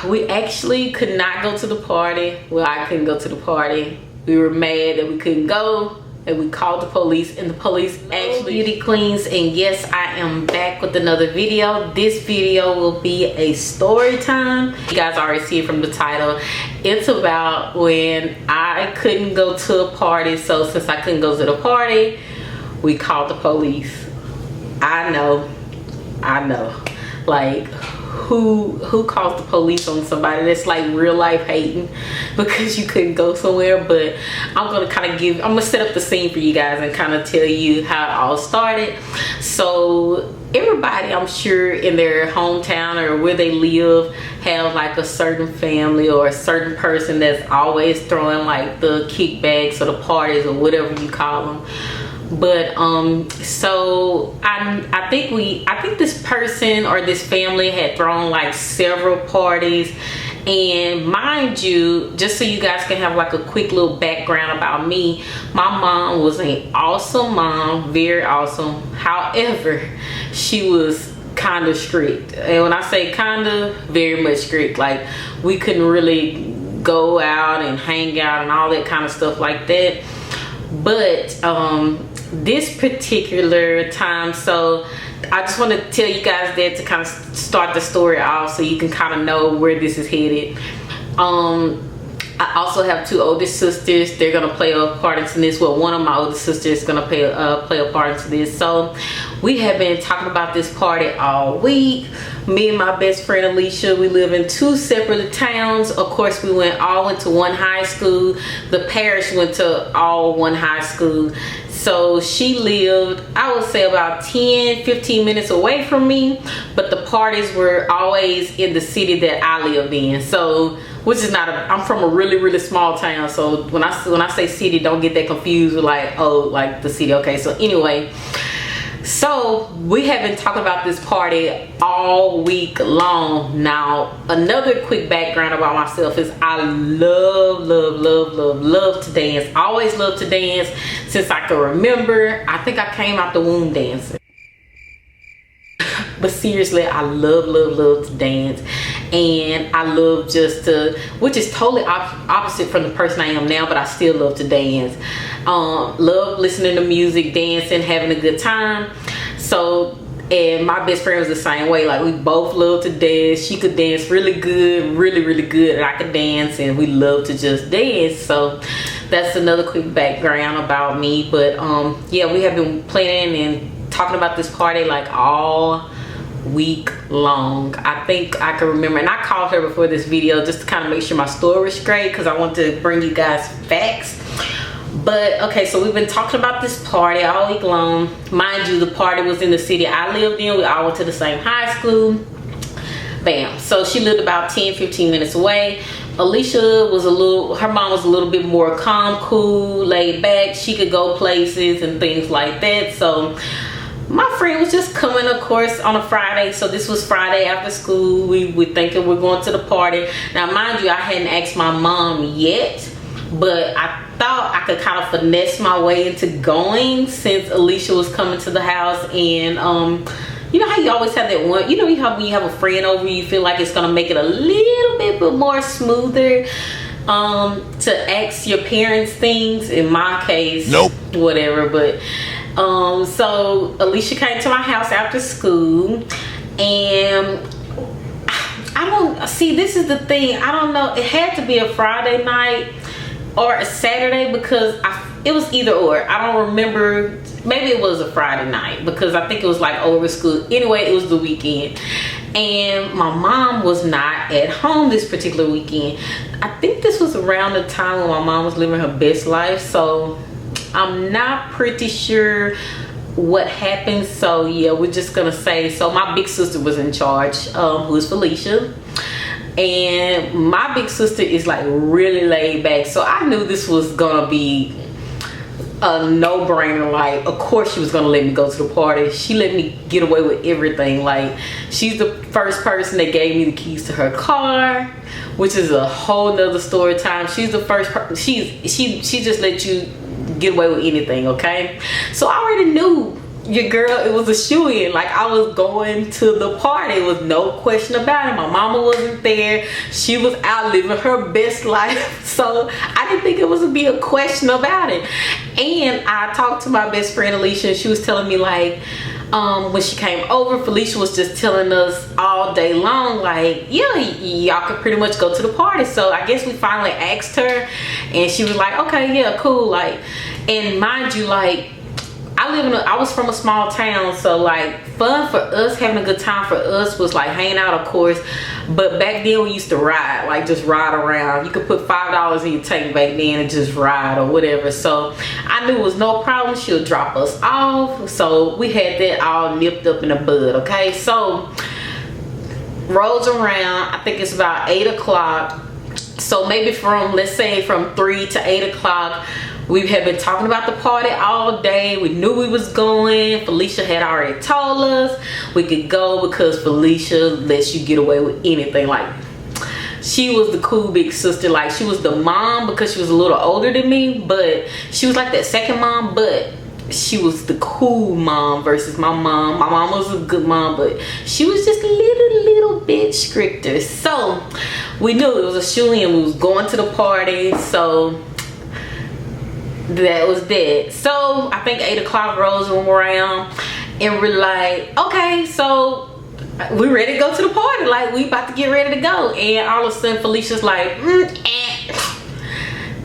We actually could not go to the party. Well, I couldn't go to the party. We were mad that we couldn't go, and we called the police, and the police actually beauty queens. And yes, I am back with another video. This video will be a story time. You guys already see it from the title. It's about when I couldn't go to a party. So since I couldn't go to the party, we called the police. I know, like, who calls the police on somebody? That's like real life hating because you couldn't go somewhere. But I'm gonna set up the scene for you guys and kind of tell you how it all started. So everybody, I'm sure, in their hometown or where they live have like a certain family or a certain person that's always throwing like the kickbacks or the parties or whatever you call them. But so I think this person or this family had thrown like several parties. And mind you, just so you guys can have like a quick little background about me, my mom was an awesome mom, very awesome. However, she was kind of strict. And when I say kind of, very much strict. Like, we couldn't really go out and hang out and all that kind of stuff like that. But this particular time, so I just want to tell you guys that to kind of start the story off so you can kind of know where this is headed. I also have two older sisters. They're gonna play a part into this. Well, one of my older sisters is gonna play a part into this. So we have been talking about this party all week. Me and my best friend Alicia, we live in two separate towns. Of course, we all went to one high school. The parish went to all one high school. So she lived, I would say, about 10-15 minutes away from me, but the parties were always in the city that I lived in. So, which is not I'm from a really small town. So when I say city, don't get that confused with like, oh, like the city. Okay, so anyway, so we have been talking about this party all week long. Now, another quick background about myself is I love to dance. I always loved to dance since I can remember. I think I came out the womb dancing. But seriously, I love to dance. And I love just to, which is totally opposite from the person I am now, but I still love to dance. Love listening to music, dancing, having a good time. So, and my best friend was the same way. Like, we both love to dance. She could dance really good, really good, and I could dance, and we love to just dance. So that's another quick background about me. But yeah, we have been planning and talking about this party like all week long. I think I can remember, and I called her before this video just to kind of make sure my story was straight because I want to bring you guys facts. But okay, so we've been talking about this party all week long. Mind you, the party was in the city I lived in. We all went to the same high school. Bam. So she lived about 10-15 minutes away. Alicia was her mom was a little bit more calm, cool, laid back. She could go places and things like that. So my friend was just coming, of course, on a Friday. So this was Friday after school. We were thinking we're going to the party. Now, mind you, I hadn't asked my mom yet, but I thought I could kind of finesse my way into going since Alicia was coming to the house. And you know how you always have that one, you know how when you have a friend over, you feel like it's gonna make it a little bit more smoother to ask your parents things. In my case, nope, whatever. But so Alicia came to my house after school, and I don't see, this is the thing, I don't know, it had to be a Friday night or a Saturday because it was either or. I don't remember. Maybe it was a Friday night because I think it was like over school. Anyway, it was the weekend, and my mom was not at home this particular weekend. I think this was around the time when my mom was living her best life, so I'm not pretty sure what happened. So yeah, we're just gonna say, so my big sister was in charge, who is Felicia. And my big sister is like really laid back, so I knew this was gonna be a no-brainer. Like, of course she was gonna let me go to the party. She let me get away with everything. Like, she's the first person that gave me the keys to her car, which is a whole nother story time. She's the first person. She just let you get away with anything. Okay, so I already knew your girl, it was a shoo-in. Like, I was going to the party. It was no question about it. My mama wasn't there. She was out living her best life. So I didn't think it was to be a question about it. And I talked to my best friend Alicia, and she was telling me, like, when she came over, Felicia was just telling us all day long, like, yeah, y'all could pretty much go to the party. So I guess we finally asked her, and she was like, okay, yeah, cool. Like, and mind you, like, I was from a small town, so like, fun for us, having a good time for us was like hanging out, of course. But back then we used to ride, like just ride around. You could put $5 in your tank back then and just ride or whatever. So I knew it was no problem. She'll drop us off. So we had that all nipped up in the bud. Okay, so rolls around. I think it's about 8 o'clock. So maybe from, let's say from 3 to 8 o'clock. We had been talking about the party all day. We knew we was going. Felicia had already told us we could go because Felicia lets you get away with anything. Like, she was the cool big sister. Like, she was the mom because she was a little older than me, but she was like that second mom, but she was the cool mom versus my mom. My mom was a good mom, but she was just a little bit stricter. So we knew it was a shoo-in. We was going to the party. So that was that. So I think 8 o'clock rolls around, and we're like, okay, so we're ready to go to the party. Like, we about to get ready to go. And all of a sudden Felicia's like,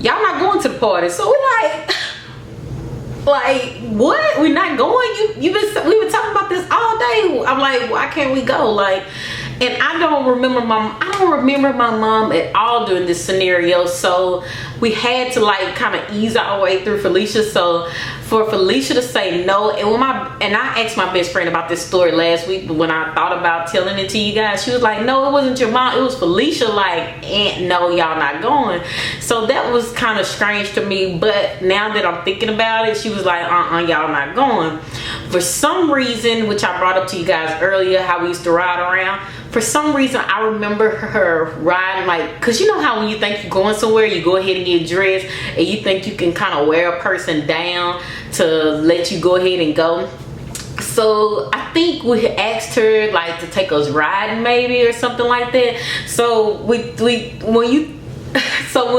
y'all not going to the party. So we're like, what? We're not going? We've been talking about this all day. I'm like, why can't we go? Like, and I don't remember my mom at all during this scenario. So we had to like kind of ease our way through Felicia. So for Felicia to say no, and I asked my best friend about this story last week, but when I thought about telling it to you guys, she was like, no, it wasn't your mom, it was Felicia. Like, no, y'all not going. So that was kind of strange to me. But now that I'm thinking about it, she was like, y'all not going. For some reason, which I brought up to you guys earlier, how we used to ride around, for some reason I remember her riding, like, because you know how when you think you're going somewhere, you go ahead and get dressed and you think you can kind of wear a person down to let you go ahead and go. So I think we asked her like to take us riding maybe or something like that. So when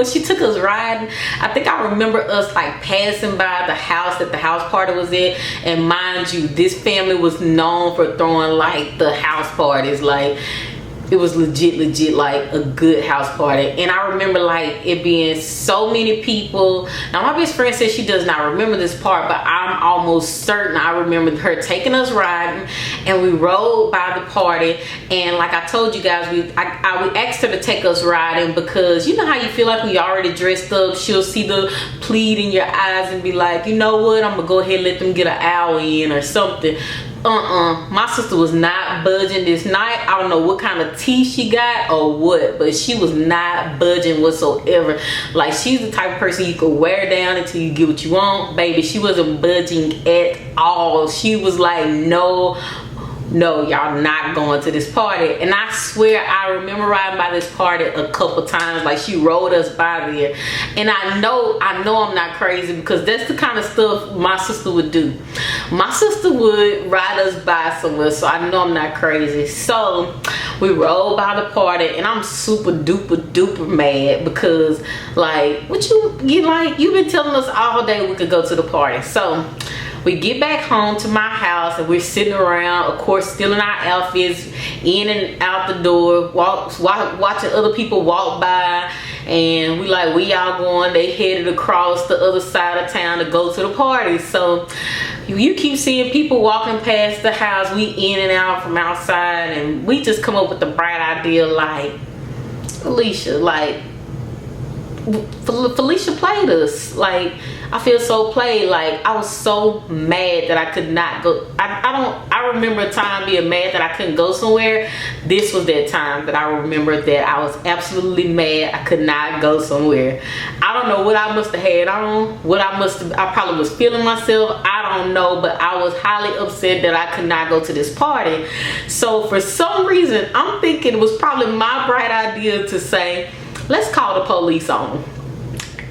she took us riding, I think I remember us like passing by the house that the house party was at. And mind you, this family was known for throwing like the house parties. Like, it was legit like a good house party. And I remember like it being so many people. Now my best friend says she does not remember this part, but I'm almost certain I remember her taking us riding, and we rode by the party. And like I told you guys, we asked her to take us riding because you know how you feel like when you're already dressed up, she'll see the plead in your eyes and be like, you know what, I'm gonna go ahead and let them get an hour in or something. My sister was not budging this night. I don't know what kind of tea she got or what, but she was not budging whatsoever. Like, she's the type of person you could wear down until you get what you want. Baby, she wasn't budging at all. She was like, no, y'all not going to this party. And I swear I remember riding by this party a couple times. Like, she rode us by there, and I know I'm not crazy because that's the kind of stuff my sister would do. My sister would ride us by somewhere, so I know I'm not crazy. So we rode by the party, and I'm super duper mad because like, you've been telling us all day we could go to the party. So we get back home to my house, and we're sitting around, of course, still in our outfits, in and out the door, watching other people walk by, and we like, we all going. They headed across the other side of town to go to the party. So you keep seeing people walking past the house. We in and out from outside, and we just come up with the bright idea, like, Felicia played us. Like, I feel so played. Like, I was so mad that I could not go. I remember a time being mad that I couldn't go somewhere. This was that time that I remember that I was absolutely mad I could not go somewhere. I don't know what I must have had on, I probably was feeling myself, I don't know, but I was highly upset that I could not go to this party. So for some reason, I'm thinking it was probably my bright idea to say, let's call the police on them.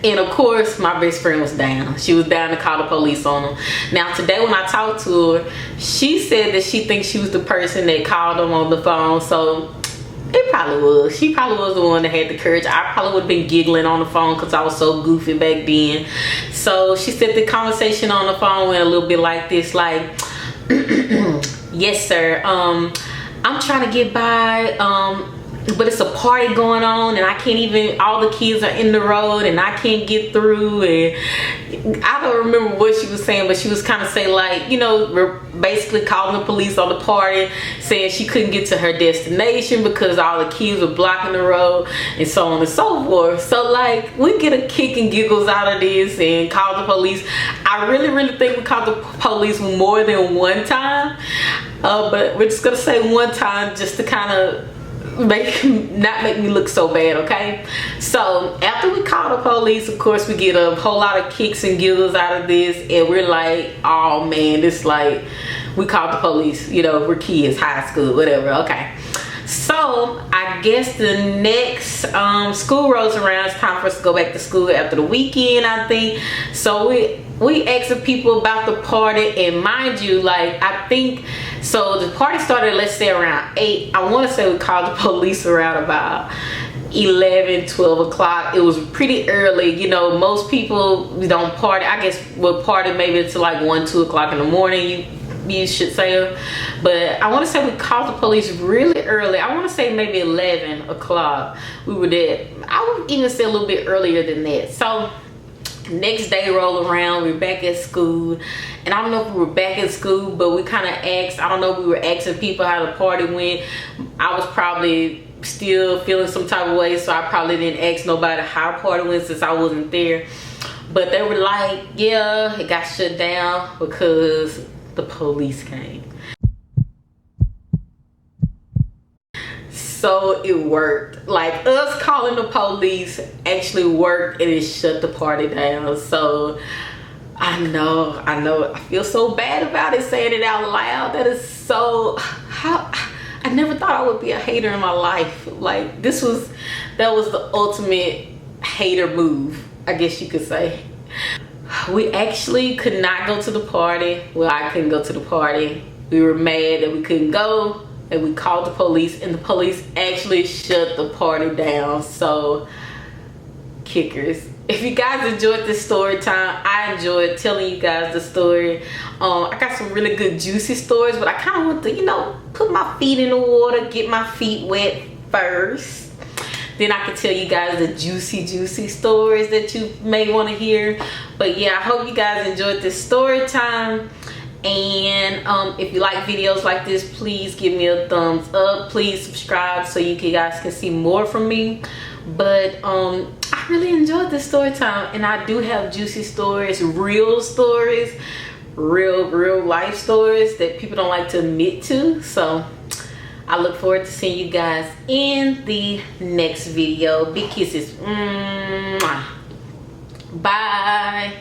And of course, my best friend was down. She was down to call the police on them. Now today when I talked to her, she said that she thinks she was the person that called them on the phone. So it probably was. She probably was the one that had the courage. I probably would have been giggling on the phone because I was so goofy back then. So she said the conversation on the phone went a little bit like this, like, yes sir, I'm trying to get by, but it's a party going on and I can't even, all the kids are in the road and I can't get through. And I don't remember what she was saying, but she was kind of saying like, you know, we're basically calling the police on the party, saying she couldn't get to her destination because all the kids were blocking the road and so on and so forth. So like, we get a kick and giggles out of this and call the police. I really think we called the police more than one time, but we're just gonna say one time just to kind of not make me look so bad, okay? So after we call the police, of course we get a whole lot of kicks and giggles out of this, and we're like, oh man, this like, we called the police, you know, we're kids, high school, whatever. Okay, so I guess the next school rolls around, it's time for us to go back to school after the weekend, I think. So we asked people about the party, and mind you, like, I think, so the party started, let's say around 8. I want to say we called the police around about 11, 12 o'clock. It was pretty early. You know, most people don't party. I guess we'll party maybe until like 1, 2 o'clock in the morning, you should say. But I want to say we called the police really early. I want to say maybe 11 o'clock we were there. I would even say a little bit earlier than that. So next day roll around, we're back at school, and I don't know if we were back at school, but we kind of asked, I don't know if we were asking people how the party went. I was probably still feeling some type of way, so I probably didn't ask nobody how the party went since I wasn't there. But they were like, yeah, it got shut down because the police came. So it worked. Like, us calling the police actually worked, and it shut the party down. So I know, I feel so bad about it saying it out loud. That is so, how, I never thought I would be a hater in my life. Like, that was the ultimate hater move, I guess you could say. We actually could not go to the party. Well, I couldn't go to the party. We were mad that we couldn't go, and we called the police, and the police actually shut the party down. So, kickers. If you guys enjoyed this story time, I enjoyed telling you guys the story. I got some really good juicy stories, but I kind of want to, you know, put my feet in the water, get my feet wet first. Then I can tell you guys the juicy stories that you may want to hear. But yeah, I hope you guys enjoyed this story time. And if you like videos like this, please give me a thumbs up. Please subscribe so you guys can see more from me. But I really enjoyed this story time, and I do have juicy stories, real life stories that people don't like to admit to. So I look forward to seeing you guys in the next video. Big kisses. Bye.